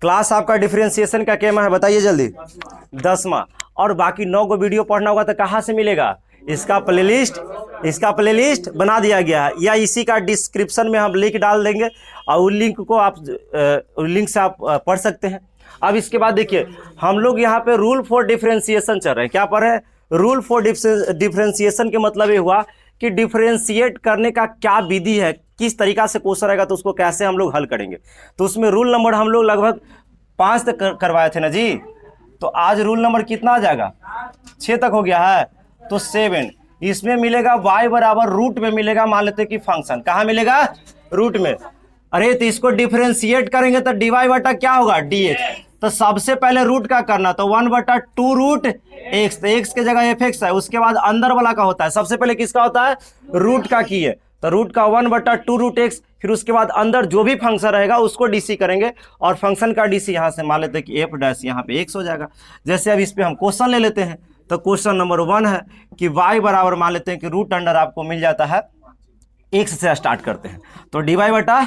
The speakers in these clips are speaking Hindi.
क्लास आपका डिफरेंशिएशन का केमा है बताइए जल्दी? 10वां। और बाकी 9 को वीडियो पढ़ना होगा तो कहाँ से मिलेगा? इसका प्लेलिस्ट बना दिया गया है, या इसी का डिस्क्रिप्शन में हम लिंक डाल देंगे और उस लिंक को आप लिंक से आप पढ़ सकते हैं। अब इसके बाद देखिए हम लोग यहाँ पे रूल फॉर डिफरेंशिएशन चल रहे हैं। क्या पढ़ रहे हैं? रूल फॉर डिफरेंशिएशन के मतलब ये हुआ कि डिफरेंशिएट करने का क्या विधि है, किस तरीका से क्वेश्चन रहेगा तो उसको कैसे हम लोग हल करेंगे। तो उसमें रूल नंबर हम लोग लगभग 5 तक करवाए थे ना जी। तो आज रूल नंबर कितना आ जाएगा? 6 तक हो गया है, तो 7। इसमें मिलेगा y बराबर रूट में मिलेगा, मान लेते हैं कि फंक्शन कहाँ मिलेगा? रूट में। अरे तो इसको डिफरेंशिएट करेंगे तो dy बटा क्या होगा? dx। तो सबसे पहले रूट का करना, तो 1/2 रूट x, तो x के जगह fx है। उसके बाद अंदर वाला का होता है, सबसे पहले किसका होता है? रूट का किए, तो रूट का 1/2 रूट x। फिर उसके बाद अंदर जो भी फंक्शन रहेगा उसको डीसी करेंगे, और फंक्शन का डीसी यहाँ से मान लेते हैं कि f डैश यहाँ पे x हो जाएगा। जैसे अब इस पे हम क्वेश्चन ले लेते हैं, तो क्वेश्चन नंबर 1 है कि y बराबर मान लेते हैं कि रूट अंडर आपको मिल जाता है x से स्टार्ट करते हैं, तो dy बटा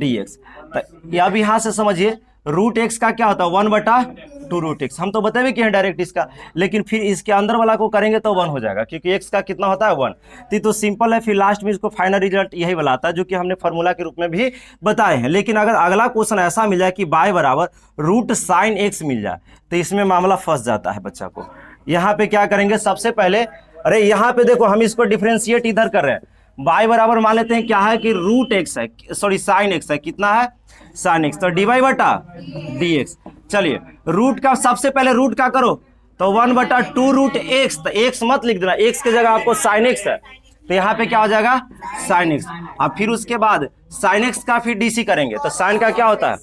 dx। तो अब यहाँ से समझिए रूट x का क्या होता है? 1/2 रूट x। हम तो बताए कि हैं डायरेक्ट इसका, लेकिन फिर इसके अंदर वाला को करेंगे तो 1 हो जाएगा, क्योंकि x का कितना होता है? 1। तो सिंपल है। फिर लास्ट में इसको फाइनल रिजल्ट यही वाला आता है जो कि हमने फार्मूला के रूप में भी बताए हैं। लेकिन अगर अगला क्वेश्चन ऐसा मिल जाए कि y बराबर रूट साइन x मिल जाए, तो इसमें मामला फंस जाता है बच्चा को। यहाँ पे क्या करेंगे? सबसे पहले अरे यहाँ पे देखो हम इसको डिफरेंशिएट इधर कर रहे हैं। y बराबर मान लेते हैं क्या है कि रूट x है, सॉरी साइन x है। कितना है? Sine x। तो dy बटा dx। चलिए रूट का सबसे पहले रूट का करो, तो 1/2 रूट x। तो x मत लिख देना, x के जगह आपको साइन x है, तो यहाँ पे क्या हो जाएगा? Sine x। अब फिर उसके बाद साइन x का फिर डीसी करेंगे, तो साइन का क्या होता है?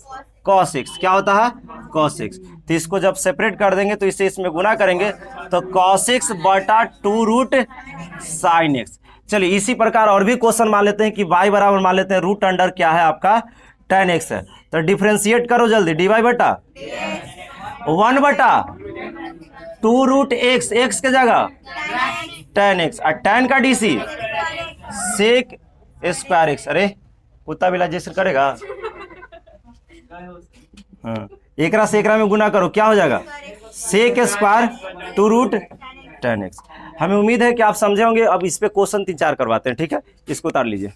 Cos x। क्या होता है? Cos x। तो इसको जब सेपरेट कर देंगे तो इसे इसमें गुना करेंगे, तो कॉस x बटा 2 रूट साइन x। चलिए इसी प्रकार और भी क्वेश्चन मान लेते हैं कि y बराबर मान लेते हैं रूट अंडर क्या है आपका? tan x है। तो डिफरेंशिएट करो जल्दी, dy बटा 1/2 रूट x, x के जगह tan x, और tan का डीसी सेक स्क्वायर x। अरे कुत्ता बिला जैसे करेगा। हाँ, एकरा से एकरा में गुना करो, क्या हो जाएगा? Sec square 2 root tan x। हमें उम्मीद है कि आप समझे होंगे। अब इस पे क्वेश्चन 3-4 करवाते हैं, ठीक है? इसको उतार लीजिए।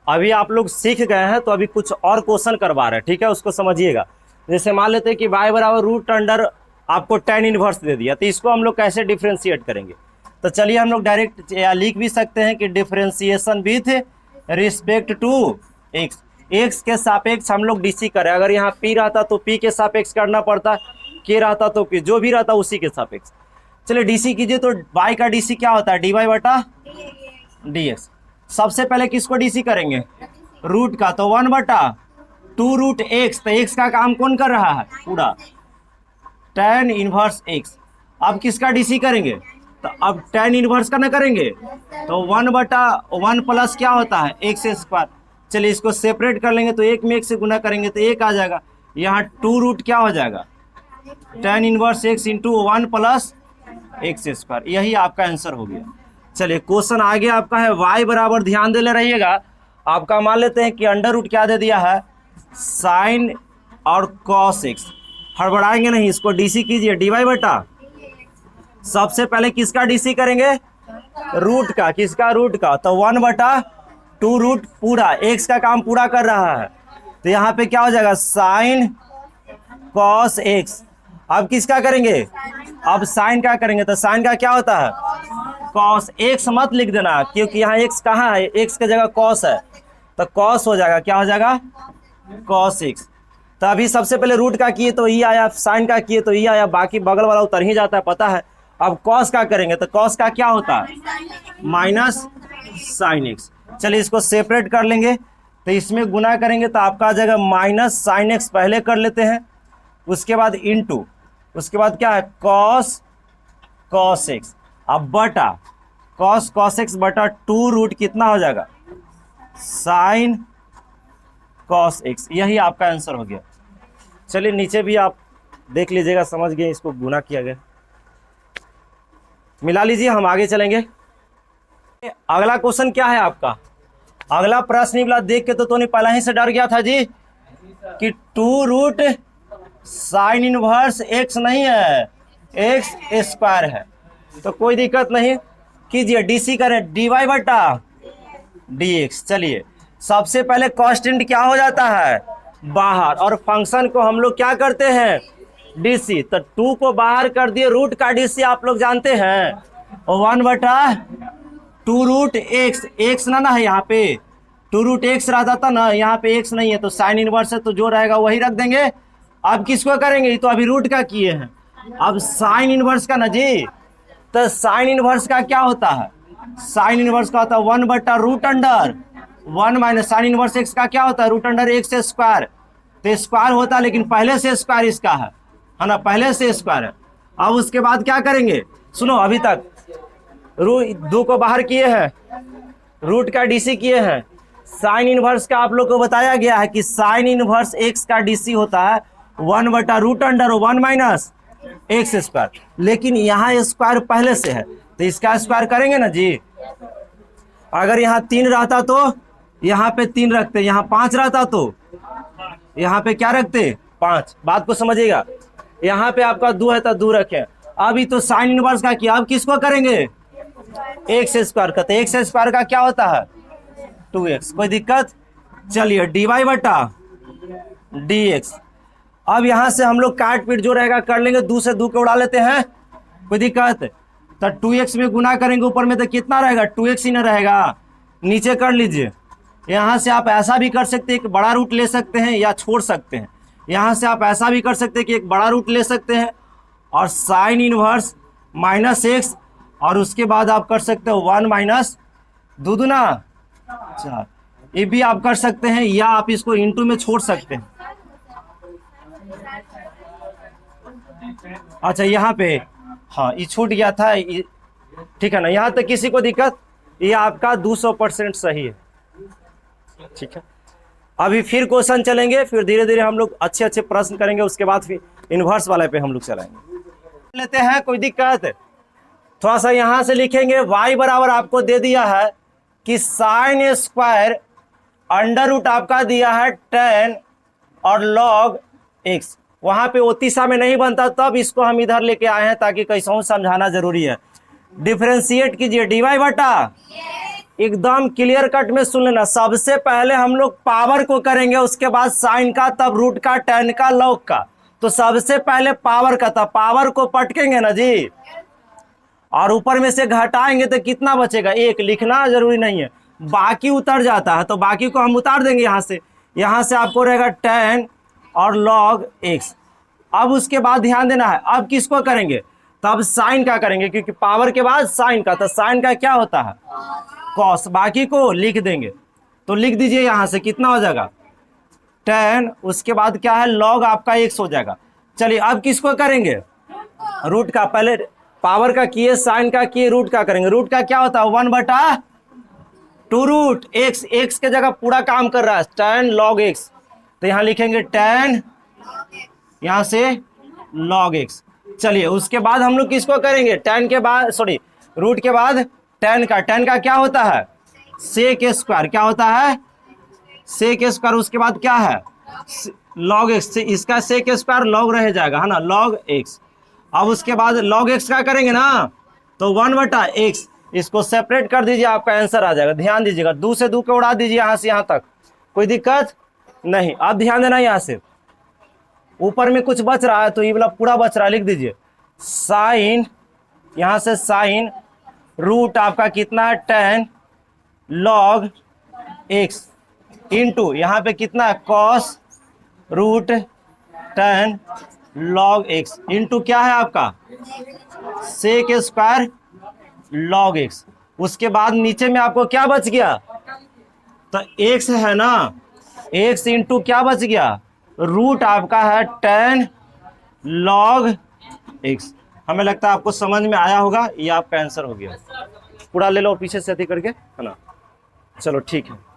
अभी आप लोग सीख गए हैं, तो अभी कुछ और क्वेश्चन करवा रहे हैं, ठीक है? उसको समझिएगा। जैसे मान लेते हैं कि y बराबर रूट अंडर आपको tan इनवर्स दे दिया, तो इसको हम लोग कैसे डिफरेंशिएट करेंगे? तो चलिए हम लोग डायरेक्ट या लिख भी सकते हैं कि differentiation with respect to x। x के सापेक्ष हम लोग डीसी करें। अगर यहाँ p रहता तो p के सापेक्ष करना पड़ता, k रहता तो k, जो भी रहता उसी के सापेक्ष। चलिए डीसी कीजिए, तो y का डीसी क्या होता है? dy बटा dx। सबसे पहले किसको डीसी करेंगे? रूट का, तो 1/2 रूट x। तो x का काम कौन कर रहा है? पूरा tan इनवर्स x। अब किसका डीसी करेंगे? तो अब tan इनवर्स का ना करेंगे, तो 1/1 प्लस क्या होता है? x square. चलिए इसको सेपरेट कर लेंगे, तो 1 में 1 से गुना करेंगे तो 1 आ जाएगा। यहाँ 2 रूट क्या हो जाएगा? tan inverse x into 1 plus x square. यही आपका आंसर हो गया। चलिए क्वेश्चन आगे आपका है y बराबर, ध्यान दे ले रहिएगा, आपका मान लेते हैं कि अंडर रूट क्या दे दिया है? साइन और कॉस x। हड़बड़ाएंगे नहीं, इसको डीसी कीजिए, dy बटा सबसे पहले किसका डीसी करेंगे? रूट का। किसका? रूट का। तो 1/2 रूट पूरा, x का काम पूरा कर रहा है, तो यहाँ पे क्या हो जाएगा? Sine cos x। अब किसका करेंगे? अब साइन का करेंगे, तो साइन का क्या होता है? Cos x। मत लिख देना, क्योंकि यहाँ x कहाँ है? x के जगह कॉस है, तो कॉस हो जाएगा। क्या हो जाएगा? Cos x। तो अभी सबसे पहले रूट का किए तो ई आया, साइन का किए तो ई आया, बाकी बगल वाला उतर ही जाता है, पता है। अब कॉस का करेंगे, तो कॉस का क्या होता है? Minus sine x। चलिए इसको सेपरेट कर लेंगे, तो इसमें गुना करेंगे तो आपका आ जाएगा माइनस साइन x। पहले कर लेते हैं, उसके बाद इनटू, उसके बाद क्या है? Cos cos x। अब बटा कॉस कॉस x बटा 2 रूट कितना हो जाएगा? Sine cos x। यही आपका आंसर हो गया। चलिए नीचे भी आप देख लीजिएगा, समझ गए, इसको गुना किया गया। मिला लीजिए, हम आगे चलेंगे। अगला क्वेश्चन क्या है आपका? अगला प्रश्न वाला देख के तो नहीं पहला ही से डर गया था जी कि 2 रूट साइन इनवर्स एक्स नहीं है, एक्स स्क्वायर है, तो कोई दिक्कत नहीं। कीजिए डीसी करें, डी वाई बटा डी एक्स। चलिए सबसे पहले कांस्टेंट क्या हो जाता है बाहर, और फंक्शन को हम लोग क्या करते हैं डीसी, तो 2 को बाहर कर दिए, रूट का डीसी आप लोग जानते हैं 1/2 रूट एक्स, एक्स ना है यहाँ पे 2 रूट एक्स रहता था ना, यहाँ पे एक्स नहीं है तो साइन इनवर्स है, तो जो रहेगा वही रख देंगे। अब किसको करेंगे, तो अभी रूट का किए हैं, अब साइन इनवर्स का ना जी, तो साइन इनवर्स का क्या होता है, साइन इनवर्स का होता है 1/√1 माइनस साइन इनवर्स एक्स का क्या होता है √x स्क्वायर, तो स्क्वायर होता है लेकिन पहले से स्क्वायर इसका है ना, पहले से स्क्वायर है। अब उसके बाद क्या करेंगे, सुनो अभी तक 2 को बाहर किए हैं, रूट का डीसी किए हैं, साइन इनवर्स का आप लोग को बताया गया है कि साइन इनवर्स एक्स का डीसी होता है 1/√1 माइनस एक्स स्क्वायर, लेकिन यहाँ स्क्वायर पहले से है तो इसका स्क्वायर करेंगे ना जी। अगर यहाँ 3 रहता तो यहाँ पे 3 रखते, यहाँ 5 रहता तो यहाँ पे क्या रखते 5, बात को समझिएगा। यहाँ पे आपका 2 है तो 2 रखें। अभी तो साइन इनवर्स का किया, अब किसको करेंगे एक्स स्क्वायर का, तो एक्स स्क्वायर का क्या होता है 2x, कोई दिक्कत। चलिए डी वाई बटा डी एक्स। अब यहाँ से हम लोग काट पीट जो रहेगा कर लेंगे, 2 से 2 को उड़ा लेते हैं, कोई दिक्कत। तो 2x में गुना करेंगे ऊपर में तो कितना रहेगा 2x ही ना रहेगा, नीचे कर लीजिए। यहाँ से आप ऐसा भी कर सकते हैं कि बड़ा रूट ले सकते हैं या छोड़ सकते हैं, यहाँ से आप ऐसा भी कर सकते हैं कि एक बड़ा रूट ले सकते हैं और साइन इनवर्स -x, और उसके बाद आप कर सकते हो 1 माइनस 2 दूना 4, ये भी आप कर सकते हैं, या आप इसको इंटू में छोड़ सकते हैं। अच्छा यहाँ पे हाँ ये छूट गया था, ठीक है ना, यहाँ तक किसी को दिक्कत, ये आपका 200% सही है, ठीक है। अभी फिर क्वेश्चन चलेंगे, फिर धीरे धीरे हम लोग अच्छे अच्छे प्रश्न करेंगे, उसके बाद फिर इन्वर्स वाले पे हम लोग चलाएंगे। लेते हैं, कोई दिक्कत, थोड़ा सा यहाँ से लिखेंगे y बराबर आपको दे दिया है कि साइन स्क्वायर अंडर रूट आपका दिया है 10 और log x, वहाँ पे ओतीसा में नहीं बनता, तब इसको हम इधर लेके आए हैं ताकि कैसा समझाना जरूरी है। डिफरेंशिएट कीजिए डी वाई बटा, एकदम क्लियर कट में सुन लेना, सबसे पहले हम लोग पावर को करेंगे, उसके बाद साइन का, तब रूट का, tan का, log का। तो सबसे पहले पावर का, तब पावर को पटकेंगे ना जी, और ऊपर में से घटाएंगे तो कितना बचेगा 1, लिखना जरूरी नहीं है, बाकी उतर जाता है तो बाकी को हम उतार देंगे यहाँ से। यहाँ से आपको रहेगा 10 और log x। अब उसके बाद ध्यान देना है, अब किसको करेंगे, तब साइन का करेंगे, क्योंकि पावर के बाद साइन का, तो साइन का क्या होता है cos, बाकी को लिख देंगे। तो लिख दीजिए यहाँ से कितना हो जाएगा 10, उसके बाद क्या है log आपका x हो जाएगा। चलिए अब किसको करेंगे रूट का, पहले पावर का किए, साइन का किए, रूट का करेंगे। रूट का क्या होता है 1/2 रूट x, x के जगह पूरा काम कर रहा है 10 log x, तो यहाँ लिखेंगे 10 यहाँ से log x। चलिए उसके बाद हम लोग किसको करेंगे 10 के बाद, सॉरी रूट के बाद 10 का, 10 का क्या होता है sec स्क्वायर, क्या होता है sec स्क्वायर, उसके बाद क्या है log x, इसका sec स्क्वायर log रह जाएगा है ना log x। अब उसके बाद log x का करेंगे ना, तो 1/x, इसको सेपरेट कर दीजिए, आपका आंसर आ जाएगा। ध्यान दीजिएगा 2 से 2 को उड़ा दीजिए यहाँ से यहाँ तक, कोई दिक्कत नहीं। अब ध्यान देना, यहाँ से ऊपर में कुछ बच रहा है तो ये वाला पूरा बच रहा है, लिख दीजिए साइन, यहाँ से साइन रूट आपका कितना है 10 log x इंटू यहाँ पे कितना है cos root 10 log x into क्या है आपका sec स्क्वायर log x। उसके बाद नीचे में आपको क्या बच गया, तो x है ना, x इंटू क्या बच गया, रूट आपका है 10 log x। हमें लगता है आपको समझ में आया होगा, ये आपका आंसर हो गया। पूरा ले लो पीछे से अति करके, है ना, चलो ठीक है।